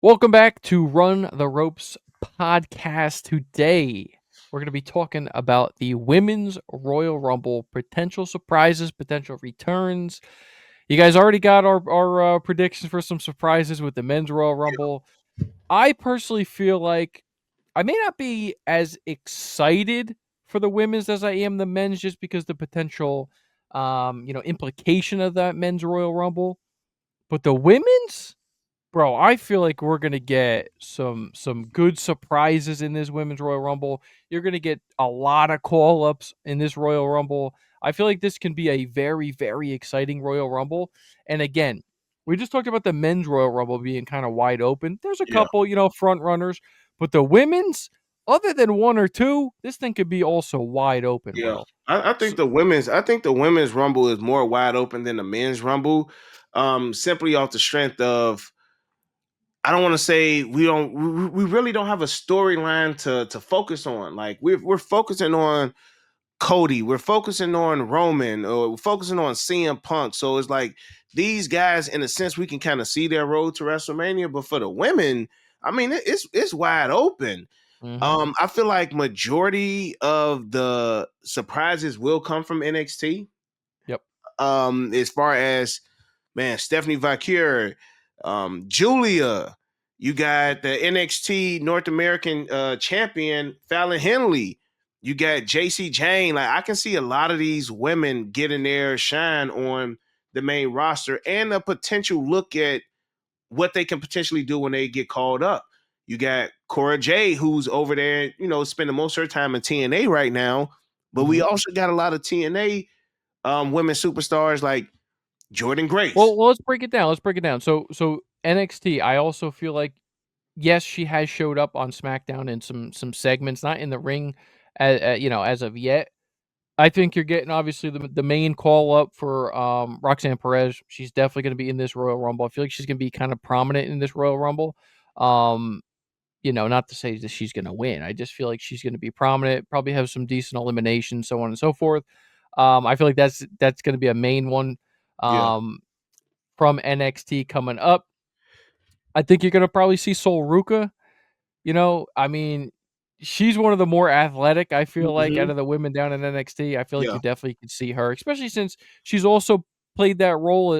Welcome back to Run the Ropes podcast. Today, we're going to be talking about the Women's Royal Rumble, potential surprises, potential returns. You guys already got our predictions for some surprises with the Men's Royal Rumble. I personally feel like I may not be as excited for the women's as I am the men's, just because the potential, implication of that Men's Royal Rumble. But the women's, bro, I feel like we're gonna get some good surprises in this women's Royal Rumble. You're gonna get a lot of call ups in this Royal Rumble. I feel like this can be a very, very exciting Royal Rumble. And again, we just talked about the men's Royal Rumble being kind of wide open. There's a Yeah, couple, front runners, but the women's, other than one or two, this thing could be also wide open, yeah. bro. I So, think the women's rumble is more wide open than the men's rumble. Simply off the strength of I don't want to say we really don't have a storyline to focus on. Like we're focusing on Cody, we're focusing on Roman, or we're focusing on CM Punk. So it's like these guys, in a sense, we can kind of see their road to WrestleMania. But for the women, I mean, it's wide open. mhm. I feel like majority of the surprises will come from NXT. Yep. As far as Stephanie Vaquer, Julia, you got the NXT North American champion Fallon Henley. You got JC Jane. Like I can see a lot of these women getting their shine on the main roster and a potential look at what they can potentially do when they get called up. You got Cora Jade, who's over there, spending most of her time in TNA right now. But we Mhm. also got a lot of TNA women superstars like Jordan Grace. Well, let's break it down. Let's break it down. So NXT, I also feel like yes, she has showed up on SmackDown in some segments, not in the ring, as of yet. I think you're getting obviously the main call up for Roxanne Perez. She's definitely going to be in this Royal Rumble. I feel like she's going to be kind of prominent in this Royal Rumble. Um, not to say that she's going to win. I just feel like she's going to be prominent. Probably have some decent eliminations, so on and so forth. I feel like that's going to be a main one Yeah. um, from NXT coming up. I think you're going to probably see Sol Ruka. I mean, she's one of the more athletic, I feel like, out Hmm. of the women down in NXT. I feel like Yeah. you definitely could see her, especially since she's also played that role,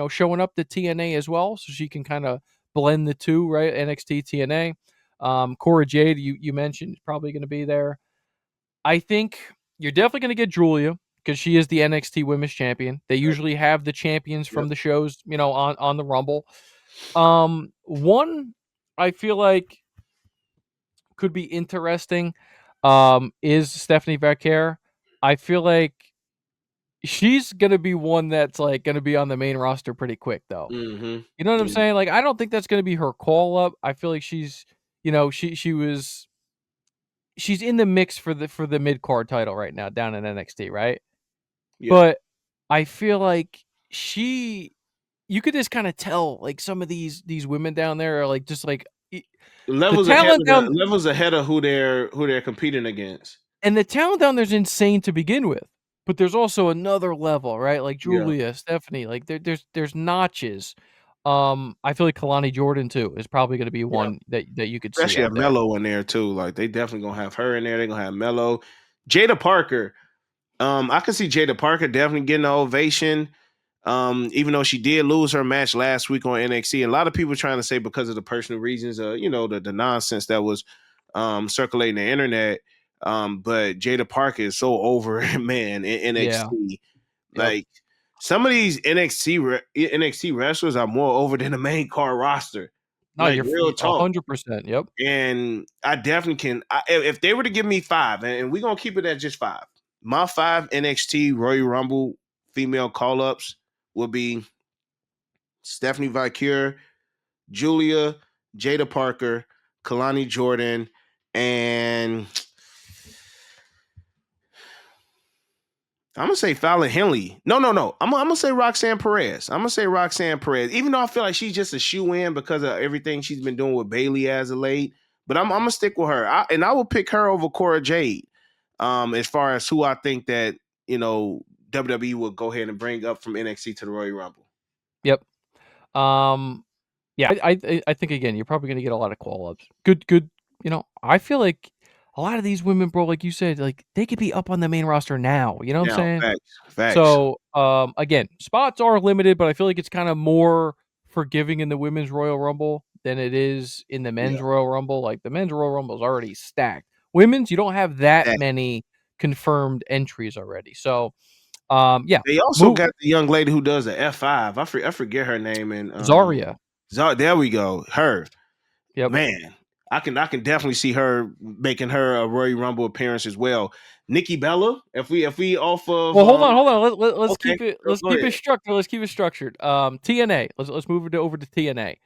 showing up to TNA as well, so she can kind of blend the two, right? NXT, TNA. Cora Jade, you mentioned, is probably going to be there. I think you're definitely going to get Julia because she is the NXT Women's Champion. They usually have the champions Yep. from the shows, on the Rumble. One I feel like could be interesting, is Stephanie Vaquer. I feel like she's gonna be one that's like gonna be on the main roster pretty quick though. Hmm. You know what I'm Yeah. saying? Like I don't think that's gonna be her call up. I feel like she's in the mix for the mid card title right now down in NXT, right? Yeah. But I feel like she you could just kind of tell like some of these women down there are like just like the talent down Levels ahead of who they're competing against. And the talent down there's insane to begin with, but there's also another level, right? Like Yeah. Julia, Stephanie, like there's notches. I feel like Kalani Jordan too is probably going to be Yeah. one that you could see Especially have out there. Mello in there too. Like they definitely gonna have her in there. They're gonna have Mello. Jada Parker. I can see Jada Parker definitely getting an ovation. Even though she did lose her match last week on NXT, and a lot of people trying to say because of the personal reasons, the nonsense that was circulating the internet. But Jada Parker is so over, man, in Yeah. NXT. Yep. Like some of these NXT wrestlers are more over than the main card roster. No, Like you're real talk. 100%. Yep. And I definitely can. If they were to give me five, and we're gonna keep it at just five, my five NXT Royal Rumble female call ups would be Stephanie Vaquer, Julia, Jada Parker, Kalani Jordan, and I'm gonna say Fallon Henley. No. I'm gonna say Roxanne Perez. I'm gonna say Roxanne Perez, even though I feel like she's just a shoe in because of everything she's been doing with Bailey as of late. But I'm gonna stick with her, and I will pick her over Cora Jade. As far as who I think that WWE will go ahead and bring up from NXT to the Royal Rumble. Yep. Um Yeah, I think again, you're probably gonna get a lot of call ups. Good. I feel like a lot of these women, bro, like you said, like they could be up on the main roster now. You know what I'm Now, saying? facts. So, again, spots are limited, but I feel like it's kind of more forgiving in the women's Royal Rumble than it is in the men's Yeah, Royal Rumble. Like the men's Royal Rumble is already stacked. Women's, you don't have that that. many confirmed entries already. So, yeah, They also move got the young lady who does the F5. I forget her name, and Zarya. there we go. Her. Yep. Man, I can definitely see her making her a Royal Rumble appearance as well. Nikki Bella, if we off of Well, hold on. Let's okay, keep it let's go keep it ahead. structured. Let's keep it structured. TNA. Let's move it over to TNA.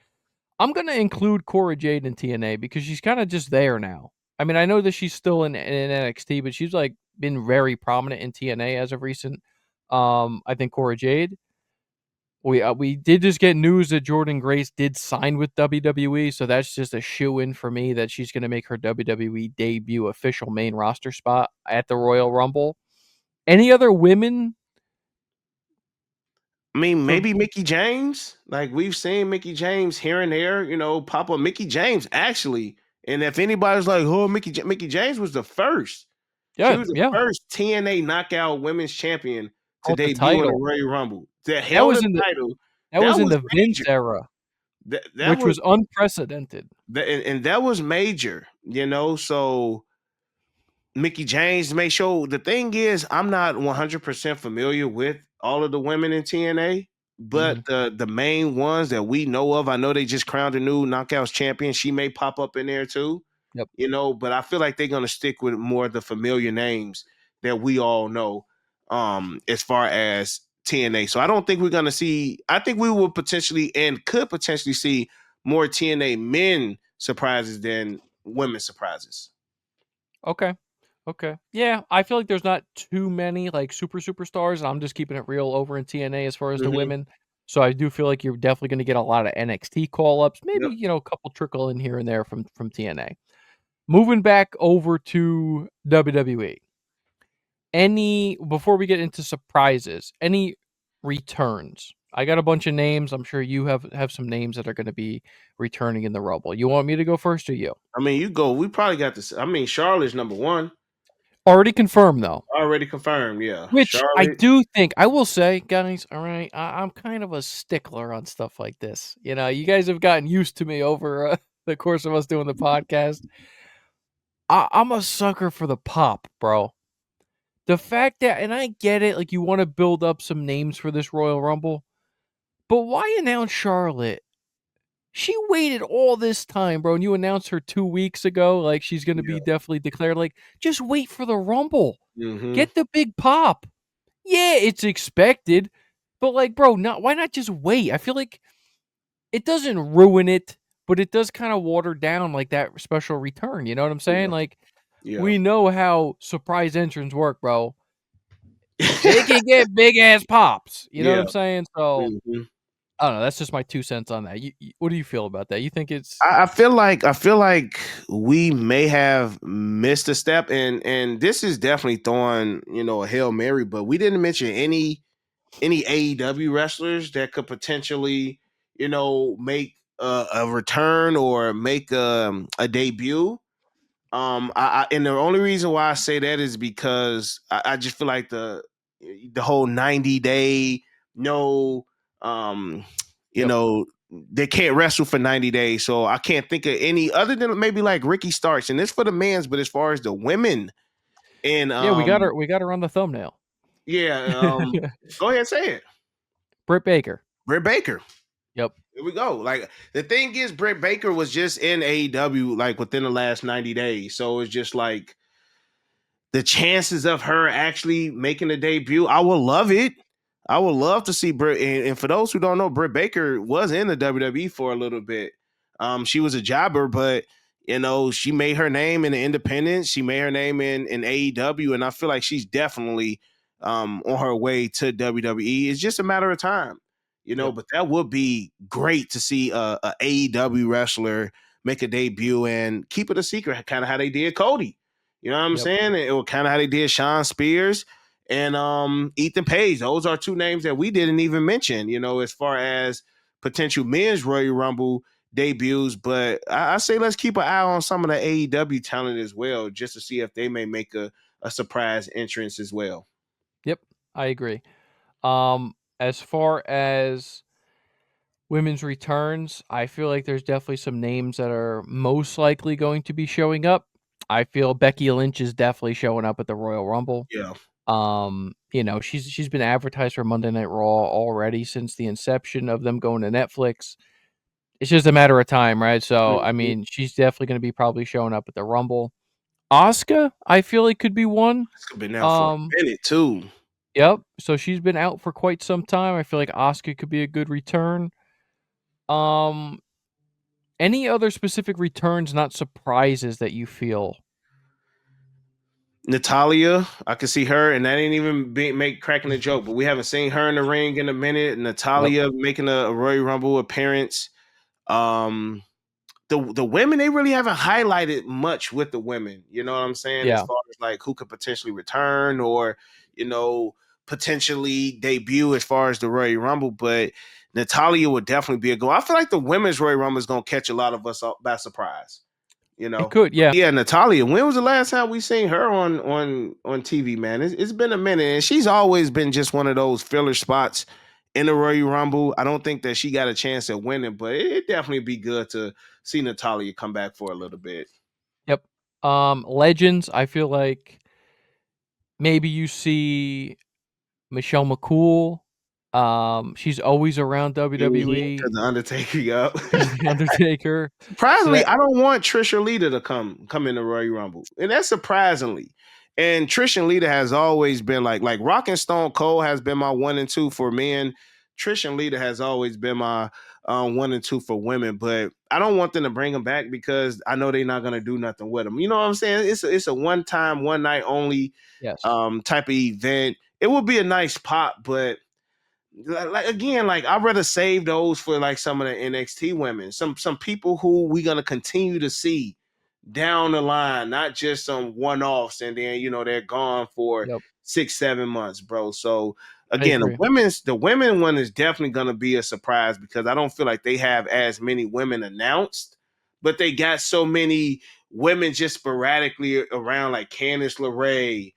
I'm gonna include Cora Jade in TNA because she's kind of just there now. I mean, I know that she's still in NXT, but she's like been very prominent in TNA as of recent. I think Cora Jade. We did just get news that Jordan Grace did sign with WWE, so that's just a shoe in for me that she's gonna make her WWE debut official main roster spot at the Royal Rumble. Any other women I mean, for maybe Mickey James. Like we've seen Mickey James here and there, pop up. Mickey James actually, and if anybody's like, "Oh, Mickey James was the first," she yeah, was the yeah. first TNA Knockout Women's Champion to Hold the debut in a title. Royal Rumble. That That held was the in the title. that was That in was the Vince major. era, That which was was unprecedented. and that was major. So Mickey James may show. The thing is, I'm not 100% familiar with all of the women in TNA, but Mhm. the main ones that we know of, I know they just crowned a new Knockouts champion. She may pop up in there too, Yep. but I feel like they're gonna stick with more of the familiar names that we all know, as far as TNA. So I don't think we're gonna see. I think we will potentially and could potentially see more TNA men surprises than women surprises. Okay. Okay. Yeah, I feel like there's not too many like superstars, and I'm just keeping it real over in TNA as far as the Hmm. women. So I do feel like you're definitely going to get a lot of NXT call ups, maybe Yep. a couple trickle in here and there from TNA. Moving back over to WWE. Any before we get into surprises, any returns? I got a bunch of names. I'm sure you have some names that are going to be returning in the Rumble. You want me to go first or you? I mean, you go. We probably got this. I mean, Charlotte's number one, Already confirmed though. already confirmed. Yeah, Which I Charlotte. do think I will say, guys, all right, I'm kind of a stickler on stuff like this. You guys have gotten used to me over the course of us doing the podcast. I'm a sucker for the pop, bro. The fact that, and I get it, like you want to build up some names for this Royal Rumble, but why announce Charlotte? She waited all this time, bro, and you announced her 2 weeks ago, like she's going to be Yeah. definitely declared. Like, just wait for the Rumble. Hmm. Get the big pop. Yeah, it's expected, but like, bro, not why not just wait? I feel like it doesn't ruin it, but it does kind of water down like that special return. You know what I'm saying? Yeah. Like, Yeah. we know how surprise entrants work, bro. They can get big ass pops. You know what Yeah. I'm saying? So Hmm. I don't know. That's just my 2 cents on that. What do you feel about that? You think it's I feel like we may have missed a step, and this is definitely throwing a hail mary, but we didn't mention any AEW wrestlers that could potentially make a return or make a debut. And the only reason why I say that is because I just feel like the whole 90-day no, um, you yep. know, they can't wrestle for 90 days. So I can't think of any other than maybe like Ricky Starks, and this for the men's, but as far as the women and Yeah, we got her on the thumbnail. yeah, go ahead, say it. Britt Baker. Britt Baker. Yep. Here we go. Like the thing is, Britt Baker was just in AEW like within the last 90 days. So it's just like the chances of her actually making a debut, I would love it. I would love to see Britt. And for those who don't know, Britt Baker was in the WWE for a little bit. She was a jobber, but she made her name in the independents. She made her name in AEW, and I feel like she's definitely on her way to WWE. It's just a matter of time, Yep. But that would be great to see a AEW wrestler make a debut and keep it a secret, kind of how they did Cody. You know what I'm Yep. saying? It was kind of how they did Sean Spears and Ethan Page. Those are two names that we didn't even mention, as far as potential men's Royal Rumble debuts. But I say let's keep an eye on some of the AEW talent as well, just to see if they may make a surprise entrance as well. Yep, I agree. As far as women's returns, I feel like there's definitely some names that are most likely going to be showing up. I feel Becky Lynch is definitely showing up at the Royal Rumble. Yeah. She's been advertised for Monday Night Raw already since the inception of them going to Netflix. It's just a matter of time, right? So, I Mhm. mean, she's definitely going to be probably showing up at the Rumble. Asuka, I feel like could be one. It's been out for Um, a minute too. yep. So she's been out for quite some time. I feel like Asuka could be a good return. Um, any other specific returns, not surprises that you feel? Natalia, I can see her, and that ain't even make cracking a joke, but we haven't seen her in the ring in a minute. Yep. Natalia making a Royal Rumble appearance. Um, the women they really haven't highlighted much with the women. You know what I'm saying? As Yeah. far as like who could potentially return or you know potentially debut as far as the Royal Rumble, but Natalia would definitely be a go. I feel like the women's Royal Rumble is gonna catch a lot of us by surprise. You It know. could. Yeah. Yeah, Natalia. When was the last time we seen her on TV, man? It's been a minute, and she's always been just one of those filler spots in the Royal Rumble. I don't think that she got a chance at winning, but it definitely be good to see Natalia come back for a little bit. Yep. Legends, I feel like maybe you see Michelle McCool. She's always around WWE Because the Undertaker, yup. because The Undertaker. So Surprisingly, that I don't want Trish or Lita to come in the Royal Rumble, and that's surprisingly. And Trish and Lita has always been like Rock and Stone Cold has been my 1 and 2 for men. Trish and Lita has always been my 1 and 2 for women, but I don't want them to bring them back because I know they're not gonna do nothing with them. You know what I'm saying? It's a one time, one night only yes. type of event. It would be a nice pop, but like again, like I'd rather save those for like some of the NXT women, some people who we gonna continue to see down the line, not just some one offs, and then they're gone for Yep. 6 7 months, bro. So I again, agree. the women one is definitely gonna be a surprise because I don't feel like they have as many women announced, but they got so many women just sporadically around, like Candice LeRae,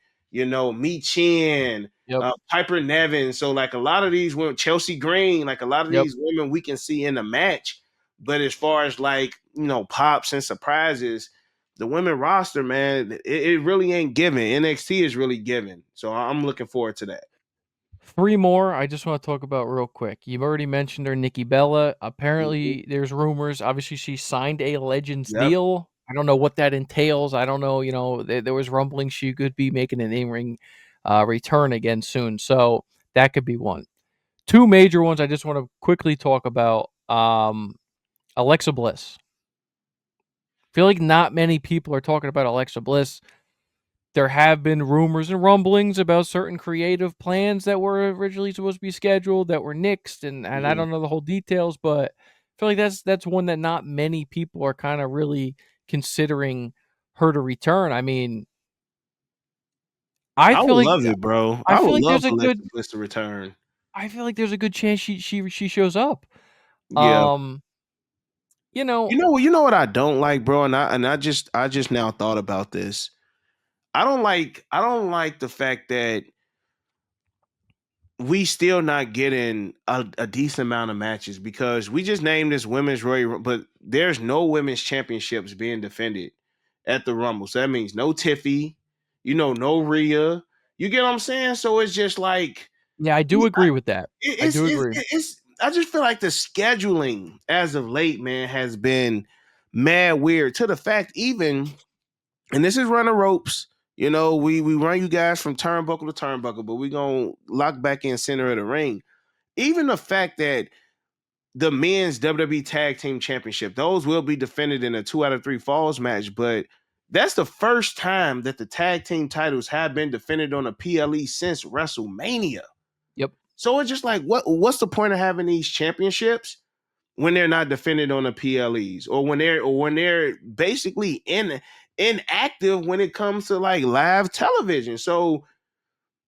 Mi Chin, Yep. Piper Nevin. So like a lot of these women, Chelsea Green, like a lot of Yep. these women we can see in the match. But as far as like pops and surprises, the women roster, man, it really ain't given. NXT is really given. So I'm looking forward to that. 3 more I just wanna talk about real quick. You've already mentioned her, Nikki Bella. Mhm. Apparently, there's rumors, obviously, she signed a Legends Yep. deal. I don't know what that entails. I don't know, there was rumbling she could be making an in-ring, return again soon, so that could be one. 2 major ones I just wanna quickly talk about, Alexa Bliss. Feel like not many people are talking about Alexa Bliss. There have been rumors and rumblings about certain creative plans that were originally supposed to be scheduled that were nixed, and I Mhm. don't know the whole details, but I feel like that's one that not many people are kind of really considering her to return. I mean, I I feel would like love it, bro. I I feel would like love there's a Alexa good Bliss to return. I feel like there's a good chance she shows up. Yeah. Um, you know, You know what I don't like, bro, and I just now thought about this. I don't like the fact that we still not getting a decent amount of matches because we just named this women's Royal, but there's no women's championships being defended at the Rumble. So that means no Tiffy, no Rhea. You get what I'm saying? So it's just like yeah, I do agree with that. I it's do it's agree. it's I just feel like the scheduling as of late, man, has been mad weird to the fact even, and this is running ropes. We run you guys from turnbuckle to turnbuckle, but we gonna lock back in center of the ring. Even the fact that the men's WWE Tag Team Championship, those will be defended in a 2 out of 3 falls match, but that's the first time that the tag team titles have been defended on a PLE since WrestleMania. Yep. So it's just like, what's the point of having these championships when they're not defended on the PLEs, or when they're basically inactive when it comes to like live television? So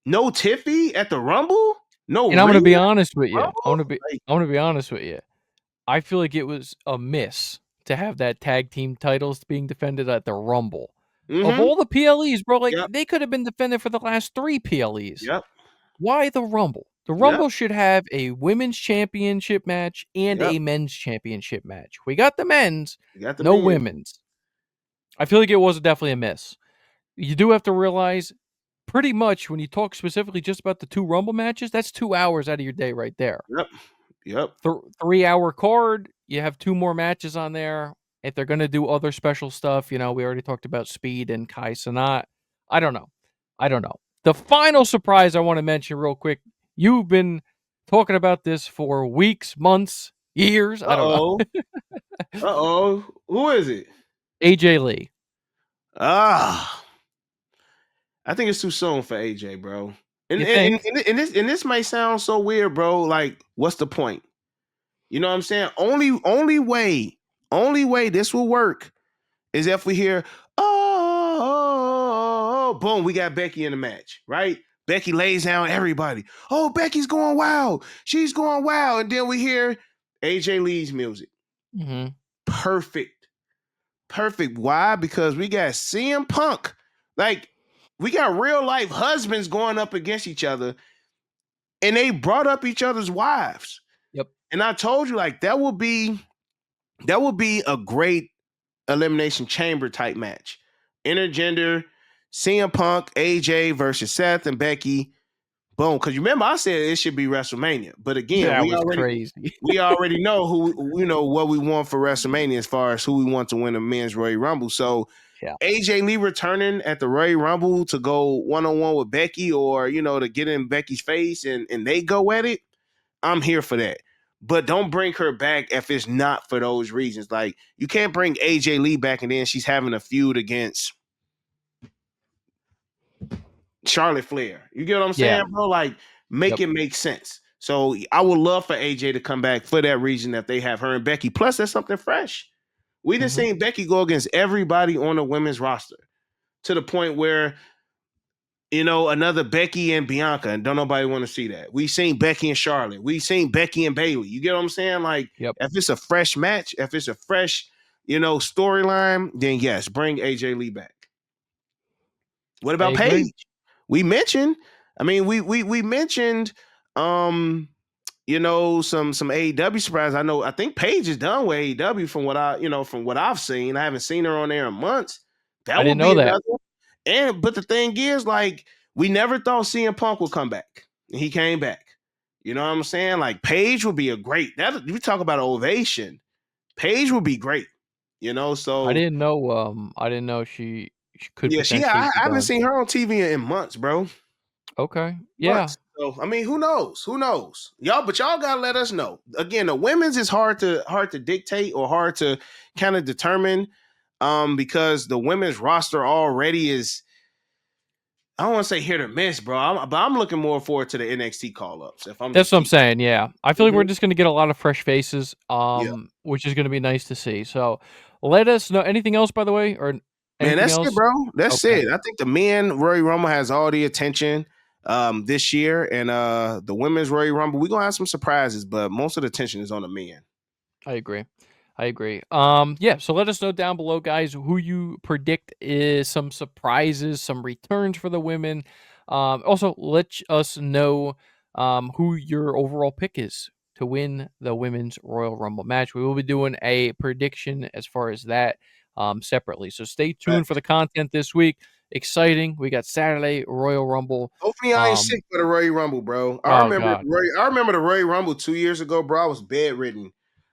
no Tiffy at the Rumble, no And I'm gonna Rhea be honest with you. Rumble. Like, I'm gonna be honest with you. I feel like it was a miss to have that tag team titles being defended at the Rumble. Of Mm-hmm. all the PLEs, bro, like, Yep. they could have been defended for the last 3 PLEs. Yep. Why the Rumble? The Yep. Rumble should have a women's championship match and Yep. a men's championship match. We got the men's, You got the no men. women's. I feel like it was definitely a miss. You do have to realize pretty much when you talk specifically just about the 2 Rumble matches, that's 2 hours out of your day right there. Yep. Yep. 3-hour card, you have 2 more matches on there. If they're gonna do other special stuff, we already talked about Speed and Kai Cenat. I don't know. I don't know. The final surprise I wanna mention real quick, you've been talking about this for weeks, months, years, I don't know. Uh-oh. Uh-oh. Who is it? AJ Lee. Ah. I think it's too soon for AJ, bro. And You and, and, think? and this may sound so weird, bro. Like, what's the point? You know what I'm saying? Only way this will work is if we hear, oh, boom, we got Becky in the match, right? Becky lays down everybody. Oh, Becky's going wild. She's going wild. And then we hear AJ Lee's music. Mhm. Perfect. Perfect. Why? Because we got CM Punk. Like, we got real life husbands going up against each other, and they brought up each other's wives. Yep. And I told you, like, that would be a great elimination chamber type match. Intergender, CM Punk, AJ versus Seth and Becky. Boom. Because you remember I said it should be WrestleMania. But again, That we was already crazy. we already know what we want for WrestleMania as far as who we want to win the men's Royal Rumble. So Yeah. AJ Lee returning at the Royal Rumble to go one-on-one with Becky, or to get in Becky's face and they go at it. I'm here for that. But don't bring her back if it's not for those reasons. Like, you can't bring AJ Lee back and then she's having a feud against Charlotte Flair. You get what I'm Yeah. saying, bro? Like, make Yep. it make sense. So I would love for AJ to come back for that reason that they have her and Becky. Plus, that's something fresh. We didn't Mhm. see Becky go against everybody on the women's roster to the point where another Becky and Bianca, and don't nobody want to see that. We seen Becky and Charlotte. We seen Becky and Bailey. You get what I'm saying? Like, Yep. if it's a fresh match, if it's a fresh, storyline, then yes, bring AJ Lee back. What I about agree. Paige? We mentioned, I mean, we mentioned some AEW surprise. I think Paige is done with AEW from what I've seen. I haven't seen her on there in months. I That didn't would be know that. another. But the thing is, like, we never thought CM Punk would come back. And he came back. You know what I'm saying? Like, Paige would be a great that we talk about ovation. Paige would be great. So I didn't know she could yeah, potentially I be haven't done. seen her on TV in months, bro. Okay. Yeah. Months. So I mean, who knows? Who knows? But y'all gotta let us know. Again, the women's is hard to dictate or hard to kind of determine, because the women's roster already is. I don't want to say hit or miss, bro. But I'm looking more forward to the NXT call ups. If I'm That's just what I'm keep. saying, yeah. I feel like we're Mhm. just gonna get a lot of fresh faces, Yeah, which is gonna be nice to see. So, let us know anything else, by the way, or man, anything that's it, else? bro. That's Okay, it. I think the men Royal Rumble has all the attention this year, and the women's Royal Rumble, we're gonna have some surprises, but most of the attention is on the men. I agree. I agree. Yeah, so let us know down below, guys, who you predict is some surprises, some returns for the women. Also, us know who your overall pick is to win the women's Royal Rumble match. We will be doing a prediction as far as that separately. So stay tuned for the content this week. Exciting. We got Saturday Royal Rumble. Hopefully, I ain't Um, sick for the Royal Rumble, bro. I oh remember God. I remember the Royal Rumble 2 years ago, bro. I was bedridden.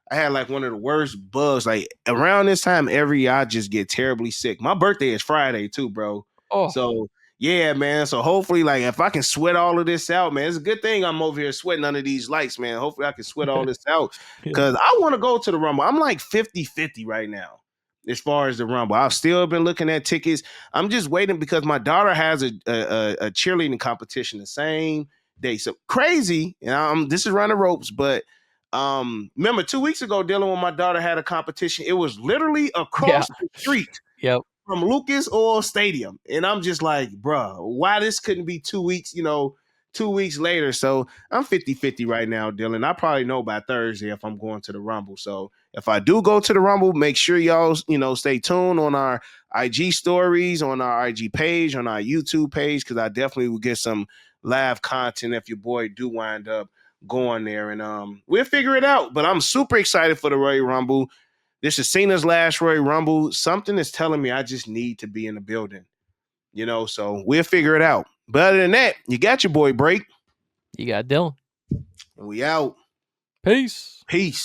I had like one of the worst bugs. Like, around this time every year, I just get terribly sick. My birthday is Friday too, bro. Oh, So yeah, man. So hopefully, like, if I can sweat all of this out, man, it's a good thing I'm over here sweating under these lights, man. Hopefully, I can sweat all this out yeah. because I want to go to the Rumble. I'm like 50-50 right now as far as the Rumble. I've still been looking at tickets. I'm just waiting because my daughter has a cheerleading competition the same day. So crazy. And this is running ropes, but remember 2 weeks ago, dealing with my daughter had a competition. It was literally Yeah. across the street Yep. from Lucas Oil Stadium. And I'm just like, bruh, why this couldn't be 2 weeks, 2 weeks later. So I'm 50-50 right now, Dylan. I probably know by Thursday if I'm going to the Rumble. So if I do go to the Rumble, make sure y'all, stay tuned on our IG stories, on our IG page, on our YouTube page, because I definitely will get some live content if your boy do wind up going there. And we'll figure it out. But I'm super excited for the Royal Rumble. This is Cena's last Royal Rumble. Something is telling me I just need to be in the building. So we'll figure it out. But other than that, you got your boy Break. You got Dylan. And we out. Peace. Peace.